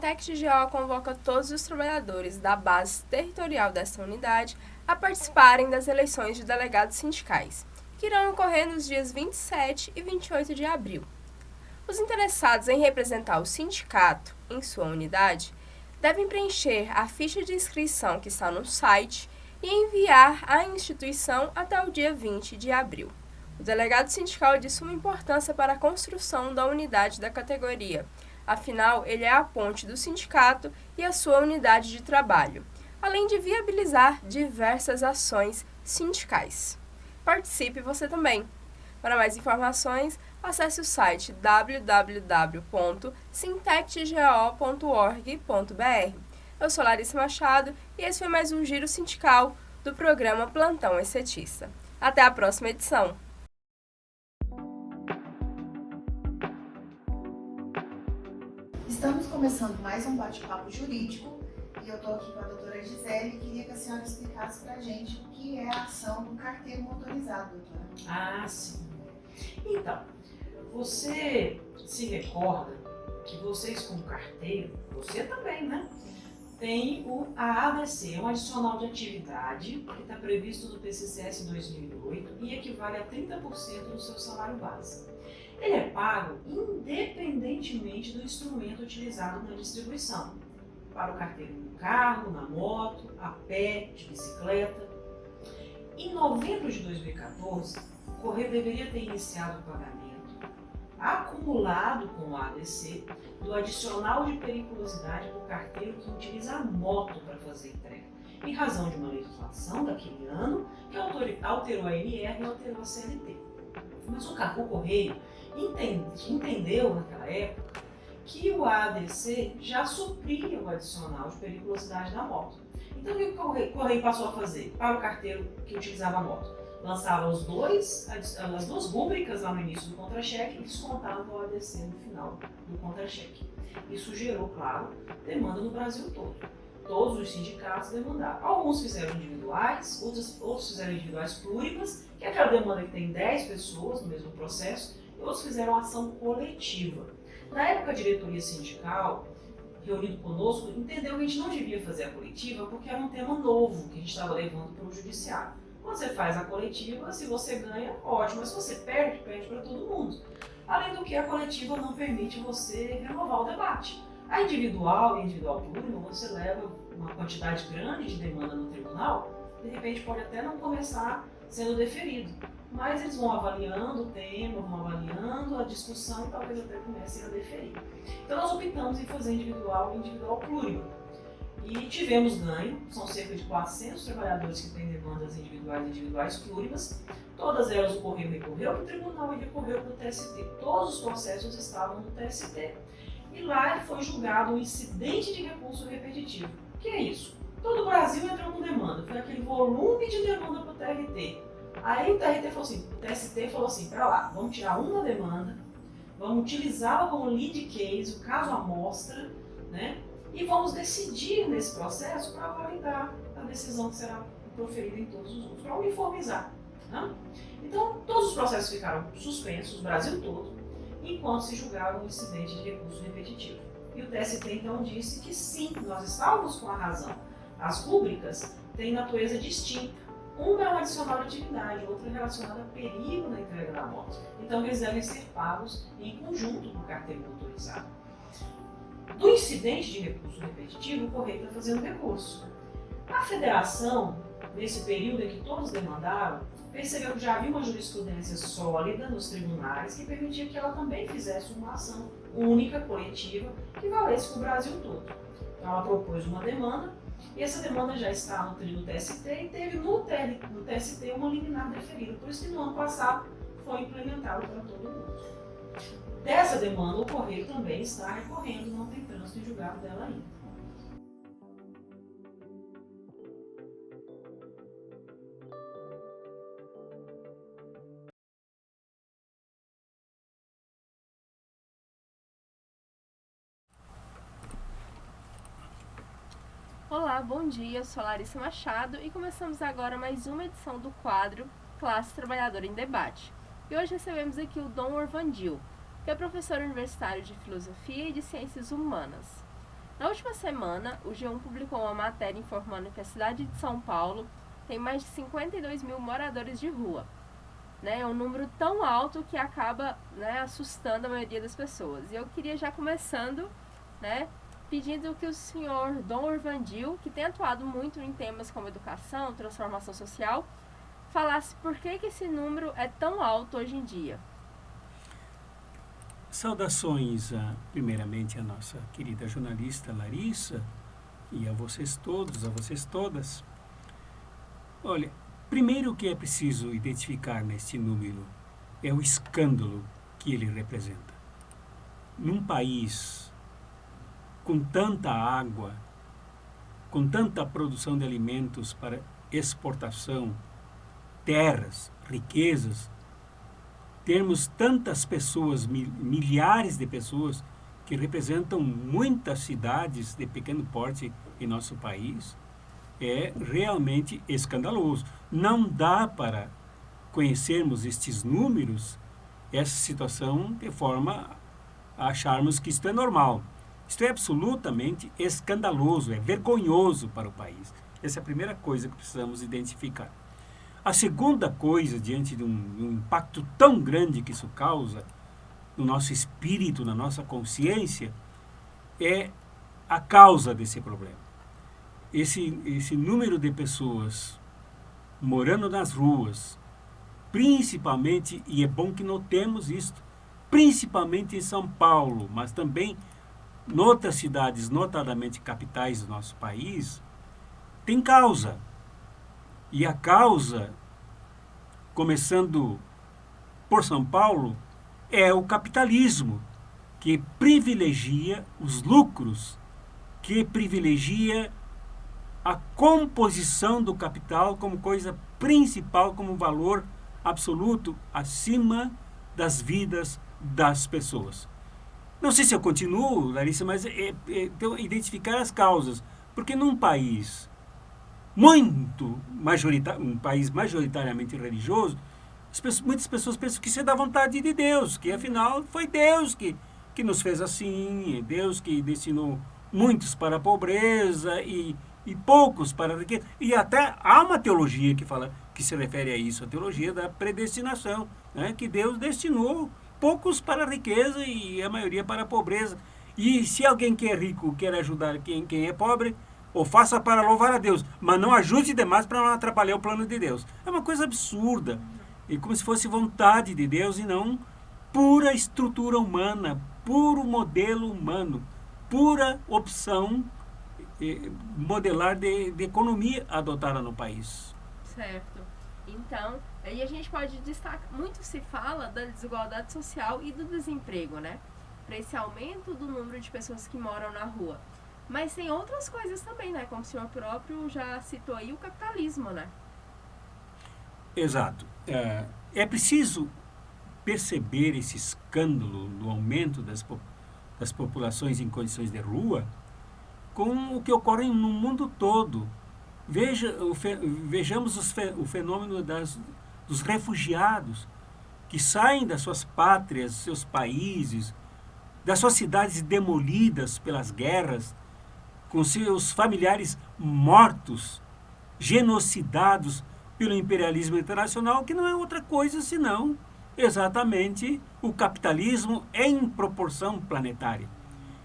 Sintec GO convoca todos os trabalhadores da base territorial desta unidade a participarem das eleições de delegados sindicais, que irão ocorrer nos dias 27 e 28 de abril. Os interessados em representar o sindicato em sua unidade devem preencher a ficha de inscrição que está no site e enviar à instituição até o dia 20 de abril. O delegado sindical é de suma importância para a construção da unidade da categoria. Afinal, ele é a ponte do sindicato e a sua unidade de trabalho, além de viabilizar diversas ações sindicais. Participe você também! Para mais informações, acesse o site www.sintecgo.org.br. Eu sou Larissa Machado e esse foi mais um Giro Sindical do programa Plantão Essetista. Até a próxima edição! Estamos começando mais um bate-papo jurídico e eu estou aqui com a doutora Gisele e queria que a senhora explicasse para a gente o que é a ação do carteiro motorizado, doutora. Ah, sim. Então, você se recorda que vocês como carteiro, você também, né? Tem a ADC, um adicional de atividade que está previsto no PCCS 2008 e equivale a 30% do seu salário base. Ele é pago independentemente do instrumento utilizado na distribuição, para o carteiro no carro, na moto, a pé, de bicicleta. Em novembro de 2014, o Correio deveria ter iniciado o pagamento acumulado com o ADC do adicional de periculosidade para o carteiro que utiliza a moto para fazer entrega, em razão de uma legislação daquele ano que alterou a NR e alterou a CLT. Mas o Correio entendeu naquela época que o ADC já supria o adicional de periculosidade da moto. Então o que o Correio passou a fazer para o carteiro que utilizava a moto? Lançava as duas rúbricas lá no início do contra-cheque e descontava o ADC no final do contra-cheque. Isso gerou, claro, demanda no Brasil todo. Todos os sindicatos demandaram. Alguns fizeram individuais, outros fizeram individuais plúribas, que é aquela demanda que tem 10 pessoas no mesmo processo, e outros fizeram ação coletiva. Na época, a diretoria sindical, reunido conosco, entendeu que a gente não devia fazer a coletiva porque era um tema novo que a gente estava levando para o judiciário. Quando você faz a coletiva, se você ganha, ótimo, mas se você perde, perde para todo mundo. Além do que, a coletiva não permite você renovar o debate. A individual e individual plúriba, você leva uma quantidade grande de demanda no tribunal, de repente pode até não começar sendo deferido, mas eles vão avaliando o tema, vão avaliando a discussão e talvez até comecem a deferir. Então nós optamos em fazer individual e individual plúriba. E tivemos ganho, são cerca de 400 trabalhadores que têm demandas individuais e individuais plúribas. Todas elas o Correio recorreu para o tribunal e recorreu para o TST. Todos os processos estavam no TST. E lá foi julgado um incidente de recurso repetitivo. O que é isso? Todo o Brasil entrou com demanda, foi aquele volume de demanda para o TRT. Aí o TRT falou assim, o TST falou assim, para lá, vamos tirar uma demanda, vamos utilizá-la como lead case, o caso amostra, né? E vamos decidir nesse processo para validar a decisão que será proferida em todos os outros, para uniformizar. Né? Então, todos os processos ficaram suspensos, o Brasil todo, enquanto se julgava um incidente de recurso repetitivo. E o TST então disse que sim, nós estávamos com a razão. As rúbricas têm natureza distinta. Uma é um adicional de atividade, outra é relacionada a perigo na entrega da moto. Então, eles devem ser pagos em conjunto com o carteiro motorizado. Do incidente de recurso repetitivo, o Correio está fazendo recurso. A federação, nesse período em que todos demandaram, percebeu que já havia uma jurisprudência sólida nos tribunais que permitia que ela também fizesse uma ação única, coletiva, que valesse para o Brasil todo. Então ela propôs uma demanda, e essa demanda já está no TST e teve no TST uma liminar deferida. Por isso que no ano passado foi implementado para todo mundo. Dessa demanda, o Correio também está recorrendo, não tem trânsito em julgado dela ainda. Olá, bom dia, eu sou Larissa Machado e começamos agora mais uma edição do quadro Classe Trabalhadora em Debate. E hoje recebemos aqui o Dom Orvandil, que é professor universitário de Filosofia e de Ciências Humanas. Na última semana, o G1 publicou uma matéria informando que a cidade de São Paulo tem mais de 52 mil moradores de rua. Né? É um número tão alto que acaba, né, assustando a maioria das pessoas. E eu queria já começando, né, pedindo que o senhor Dom Orvandil, que tem atuado muito em temas como educação, transformação social, falasse por que esse número é tão alto hoje em dia. Saudações, primeiramente, à nossa querida jornalista Larissa e a vocês todos, a vocês todas. Olha, primeiro o que é preciso identificar neste número é o escândalo que ele representa. Num país com tanta água, com tanta produção de alimentos para exportação, terras, riquezas, termos tantas pessoas, milhares de pessoas, que representam muitas cidades de pequeno porte em nosso país, é realmente escandaloso. Não dá para conhecermos estes números, essa situação, de forma a acharmos que isto é normal. Isto é absolutamente escandaloso, é vergonhoso para o país. Essa é a primeira coisa que precisamos identificar. A segunda coisa, diante de um impacto tão grande que isso causa no nosso espírito, na nossa consciência, é a causa desse problema. Esse número de pessoas morando nas ruas, principalmente, e é bom que notemos isto, principalmente em São Paulo, mas também em outras cidades, notadamente capitais do nosso país, tem causa. E a causa, começando por São Paulo, é o capitalismo, que privilegia os lucros, que privilegia a composição do capital como coisa principal, como valor absoluto acima das vidas das pessoas. Não sei se eu continuo, Larissa, mas então, identificar as causas. Porque num país um país majoritariamente religioso, muitas pessoas pensam que isso é da vontade de Deus, que afinal foi Deus que nos fez assim, é Deus que destinou muitos para a pobreza e poucos para a riqueza. E até há uma teologia que se refere a isso, a teologia da predestinação, né? Que Deus destinou poucos para a riqueza e a maioria para a pobreza. E se alguém que é rico quer ajudar quem é pobre, ou faça para louvar a Deus, mas não ajude demais para não atrapalhar o plano de Deus. É uma coisa absurda. É como se fosse vontade de Deus e não pura estrutura humana, puro modelo humano, pura opção modelar de economia adotada no país. Certo. Então, aí a gente pode destacar, muito se fala da desigualdade social e do desemprego, né? Para esse aumento do número de pessoas que moram na rua. Mas tem outras coisas também, né? Como o senhor próprio já citou aí, o capitalismo, né? Exato. É preciso perceber esse escândalo no aumento das populações em condições de rua com o que ocorre no mundo todo. Vejamos o fenômeno dos refugiados que saem das suas pátrias, seus países, das suas cidades demolidas pelas guerras, com seus familiares mortos, genocidados pelo imperialismo internacional, que não é outra coisa senão exatamente o capitalismo em proporção planetária.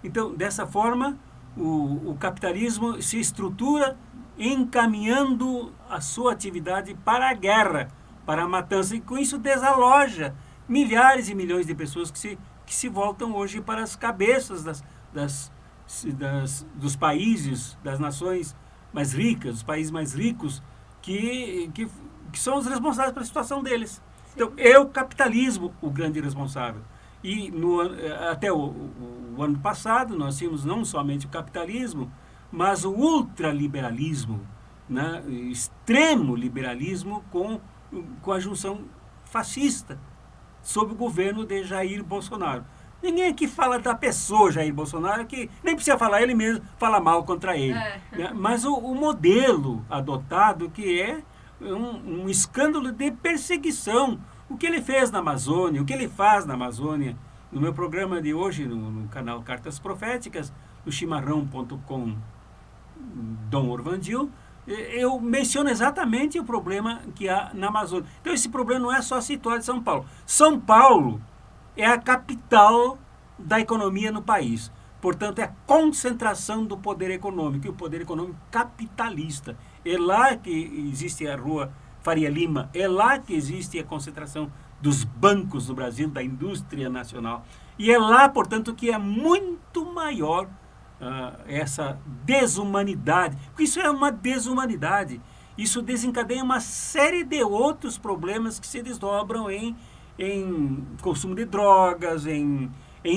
Então, dessa forma, o capitalismo se estrutura encaminhando a sua atividade para a guerra, para a matança, e com isso desaloja milhares e milhões de pessoas que se voltam hoje para as cabeças dos países, das nações mais ricas, dos países mais ricos, que são os responsáveis pela situação deles. Então, é o capitalismo o grande responsável. E até o ano passado, nós tínhamos não somente o capitalismo, mas o ultraliberalismo, né, extremo liberalismo com a junção fascista, sob o governo de Jair Bolsonaro. Ninguém aqui fala da pessoa Jair Bolsonaro, que nem precisa falar, ele mesmo fala mal contra ele. Né? Mas o modelo adotado, que é um escândalo de perseguição. O que ele fez na Amazônia, o que ele faz na Amazônia. No meu programa de hoje, no canal Cartas Proféticas, no chimarrão.com, Dom Orvandil, eu menciono exatamente o problema que há na Amazônia. Então esse problema não é só situado em São Paulo. São Paulo é a capital da economia no país. Portanto, é a concentração do poder econômico, e o poder econômico capitalista. É lá que existe a Rua Faria Lima, é lá que existe a concentração dos bancos do Brasil, da indústria nacional. E é lá, portanto, que é muito maior essa desumanidade. Porque isso é uma desumanidade. Isso desencadeia uma série de outros problemas que se desdobram em consumo de drogas, em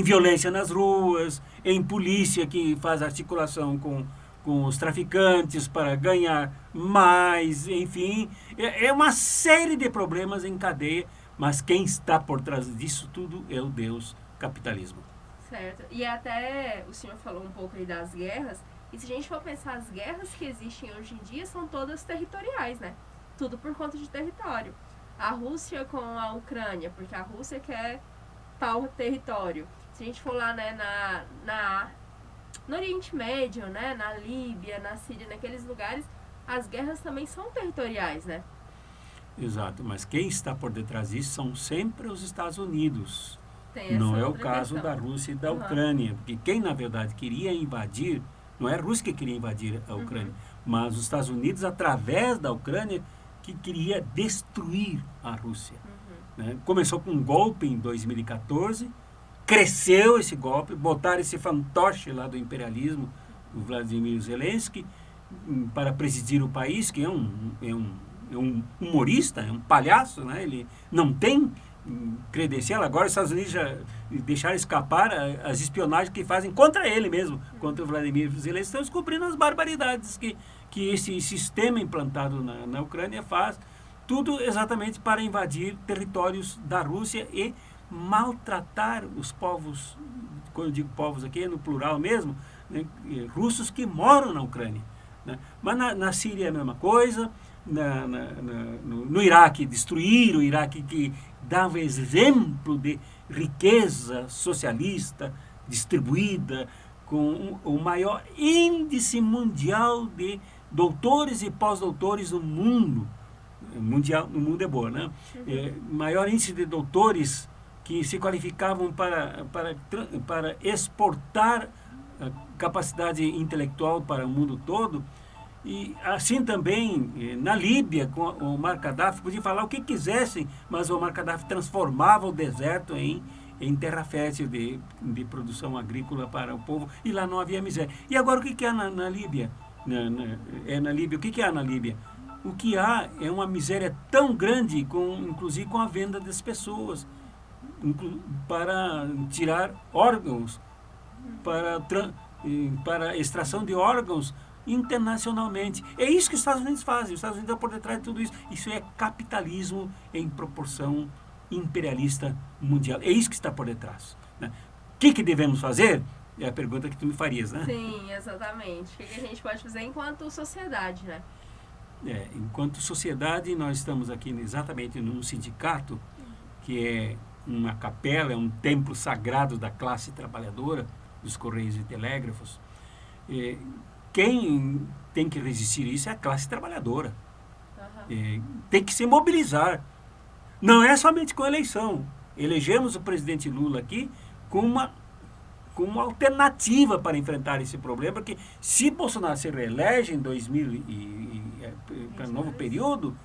violência nas ruas, em polícia que faz articulação com os traficantes para ganhar mais, enfim. É uma série de problemas em cadeia, mas quem está por trás disso tudo é o Deus capitalismo. Certo. E até o senhor falou um pouco aí das guerras, e se a gente for pensar, as guerras que existem hoje em dia são todas territoriais, né? Tudo por conta de território. A Rússia com a Ucrânia, porque a Rússia quer tal território. Se a gente for lá, né, no Oriente Médio, né, na Líbia, na Síria, naqueles lugares, as guerras também são territoriais, né? Exato, mas quem está por detrás disso são sempre os Estados Unidos. Tem essa Não é o outra caso questão. da Rússia e da Uhum. Ucrânia, porque quem, na verdade, queria invadir, não é a Rússia que queria invadir a Ucrânia, mas os Estados Unidos, através da Ucrânia, que queria destruir a Rússia. Né? Começou com um golpe em 2014, cresceu esse golpe, botaram esse fantoche lá do imperialismo, o Vladimir Zelensky, para presidir o país, que é um humorista, é um palhaço, né? Ele não tem credencial. Agora os Estados Unidos já deixaram escapar as espionagens que fazem contra ele mesmo, contra o Vladimir Zelensky. Estão descobrindo as barbaridades que esse sistema implantado na Ucrânia faz, tudo exatamente para invadir territórios da Rússia e maltratar os povos, quando eu digo povos aqui é no plural mesmo, né, russos que moram na Ucrânia. Né? Mas na Síria é a mesma coisa, no Iraque destruíram o Iraque, que dava exemplo de riqueza socialista distribuída, com o maior índice mundial de doutores e pós-doutores no mundo. Mundial, no mundo é boa, né? Maior índice de doutores que se qualificavam para exportar a capacidade intelectual para o mundo todo. E assim também na Líbia, com o Omar Gaddafi, podia falar o que quisessem, mas o Omar Gaddafi transformava o deserto em terra fértil de produção agrícola para o povo, e lá não havia miséria. E agora o que há na Líbia? Na Líbia, o que há na Líbia? O que há é uma miséria tão grande, inclusive com a venda das pessoas, para tirar órgãos, para extração de órgãos internacionalmente. É isso que os Estados Unidos fazem. Os Estados Unidos estão por detrás de tudo isso. Isso é capitalismo em proporção imperialista mundial. É isso que está por detrás. Né? O que devemos fazer? É a pergunta que tu me farias, né? Sim, exatamente. O que a gente pode fazer enquanto sociedade, né? Enquanto sociedade, nós estamos aqui exatamente num sindicato, que é uma capela, é um templo sagrado da classe trabalhadora, dos Correios e Telégrafos. Quem tem que resistir a isso é a classe trabalhadora. Tem que se mobilizar. Não é somente com a eleição. Elegemos o presidente Lula aqui com uma alternativa para enfrentar esse problema, porque se Bolsonaro se reelege em 2000 para novo período,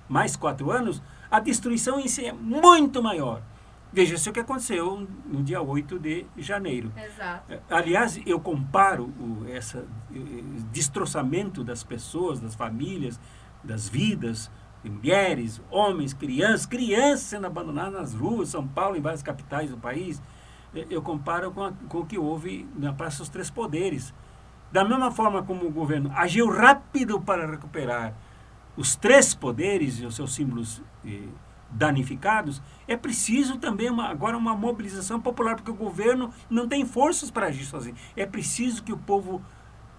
mais 4 anos, a destruição em si é muito maior. Veja-se o que aconteceu no dia 8 de janeiro. Exato. Aliás, eu comparo esse destroçamento das pessoas, das famílias, das vidas, de mulheres, homens, crianças sendo abandonadas nas ruas, São Paulo, em várias capitais do país. Eu comparo com o que houve na Praça dos Três Poderes. Da mesma forma como o governo agiu rápido para recuperar os três poderes e os seus símbolos danificados, é preciso também agora uma mobilização popular, porque o governo não tem forças para agir sozinho. É preciso que o povo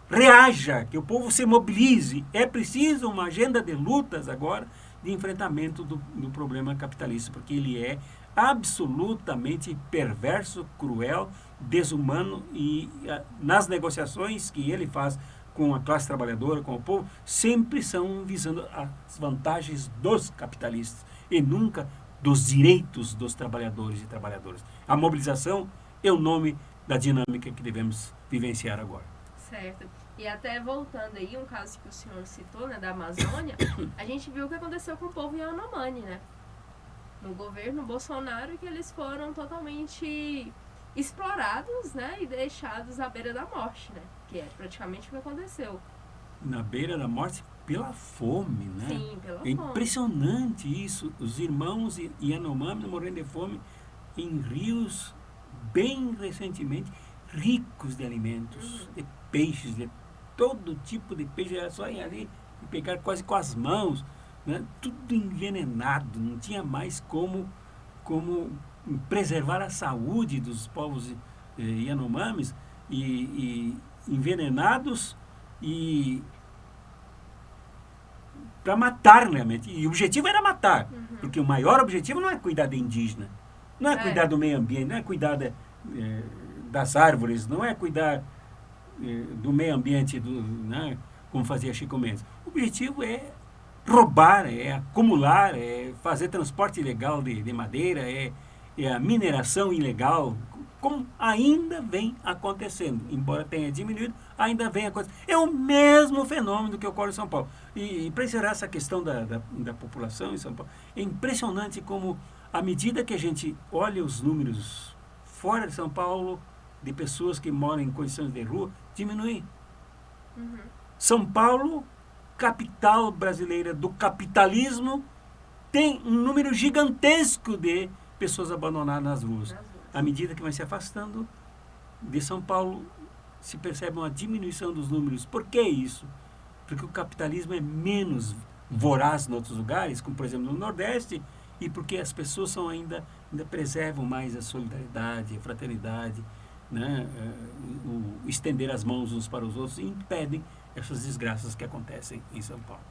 reaja, que o povo se mobilize. É preciso uma agenda de lutas agora de enfrentamento do problema capitalista, porque ele é absolutamente perverso, cruel, desumano e nas negociações que ele faz com a classe trabalhadora, com o povo, sempre são visando as vantagens dos capitalistas e nunca dos direitos dos trabalhadores e trabalhadoras. A mobilização é o nome da dinâmica que devemos vivenciar agora. Certo. E até voltando aí, um caso que o senhor citou, né, da Amazônia, a gente viu o que aconteceu com o povo Yanomami, né? No governo Bolsonaro, que eles foram totalmente explorados, né, e deixados à beira da morte, né? Que é praticamente o que aconteceu. Na beira da morte pela fome, né? Sim, pela É fome. impressionante isso. Os irmãos Yanomami morrendo de fome em rios bem recentemente ricos de alimentos, de peixes, de todo tipo de peixe. Era só ir ali e pegar quase com as mãos, né? Tudo envenenado. Não tinha mais como preservar a saúde dos povos Yanomamis e envenenados e para matar realmente. E o objetivo era matar, porque o maior objetivo não é cuidar de indígena, não é cuidar do meio ambiente, não é cuidar das árvores, não é cuidar do meio ambiente, né, como fazia Chico Mendes. O objetivo é roubar, é acumular, é fazer transporte ilegal de madeira, é a mineração ilegal, como ainda vem acontecendo, embora tenha diminuído, ainda vem acontecendo. É o mesmo fenômeno que ocorre em São Paulo. E para encerrar essa questão da população em São Paulo, é impressionante como, à medida que a gente olha os números fora de São Paulo, de pessoas que moram em condições de rua, diminui. São Paulo, capital brasileira do capitalismo, tem um número gigantesco de pessoas abandonadas nas ruas. À medida que vai se afastando de São Paulo, se percebe uma diminuição dos números. Por que isso? Porque o capitalismo é menos voraz em outros lugares, como por exemplo no Nordeste, e porque as pessoas ainda preservam mais a solidariedade, a fraternidade, né? O estender as mãos uns para os outros, e impedem essas desgraças que acontecem em São Paulo.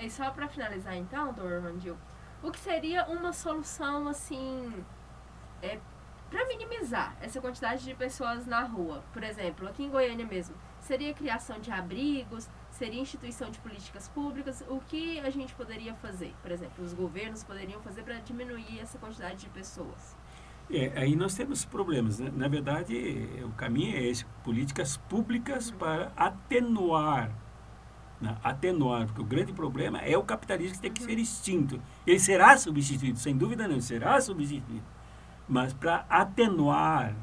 E só para finalizar então, doutor Vandil, o que seria uma solução assim para minimizar essa quantidade de pessoas na rua? Por exemplo, aqui em Goiânia mesmo, seria criação de abrigos, seria instituição de políticas públicas? O que a gente poderia fazer? Por exemplo, os governos poderiam fazer para diminuir essa quantidade de pessoas? Aí nós temos problemas, né? Na verdade, o caminho é esse, políticas públicas para atenuar, né? Atenuar, porque o grande problema é o capitalismo que tem que ser extinto. Ele será substituído, sem dúvida não, será substituído. Mas para atenuar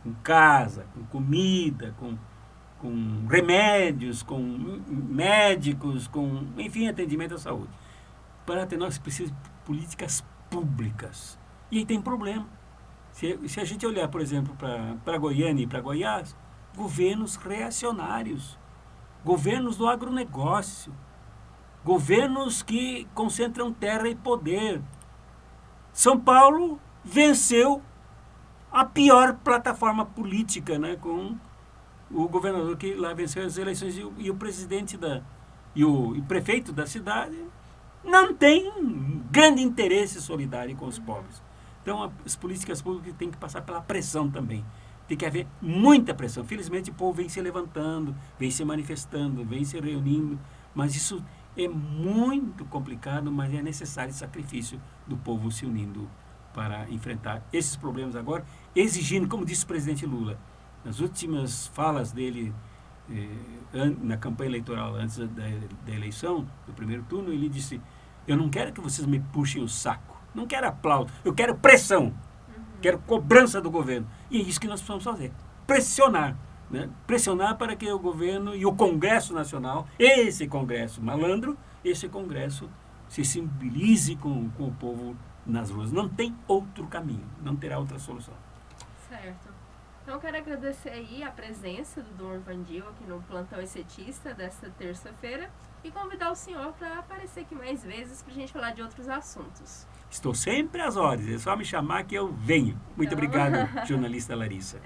com casa, com comida, com remédios, com médicos, com, enfim, atendimento à saúde. Para atenuar, se precisa de políticas públicas. E aí tem problema. Se a gente olhar, por exemplo, para Goiânia e para Goiás, governos reacionários, governos do agronegócio, governos que concentram terra e poder. São Paulo venceu a pior plataforma política, né, com o governador que lá venceu as eleições e o presidente e o prefeito da cidade não tem grande interesse solidário com os pobres. Então, as políticas públicas têm que passar pela pressão também. Tem que haver muita pressão. Felizmente, o povo vem se levantando, vem se manifestando, vem se reunindo, mas isso é muito complicado, mas é necessário sacrifício do povo se unindo para enfrentar esses problemas agora, exigindo, como disse o presidente Lula, nas últimas falas dele na campanha eleitoral, antes da eleição, do primeiro turno, ele disse: eu não quero que vocês me puxem o saco, não quero aplauso, eu quero pressão, quero cobrança do governo. E é isso que nós precisamos fazer, pressionar, né? Pressionar para que o governo e o Congresso Nacional, esse Congresso malandro, esse Congresso se sensibilize com o povo nas ruas. Não tem outro caminho, não terá outra solução. Certo. Então, eu quero agradecer aí a presença do Dr. Vandil aqui no Plantão Ecetista desta terça-feira e convidar o senhor para aparecer aqui mais vezes para a gente falar de outros assuntos. Estou sempre às ordens, é só me chamar que eu venho. Muito obrigado, jornalista Larissa.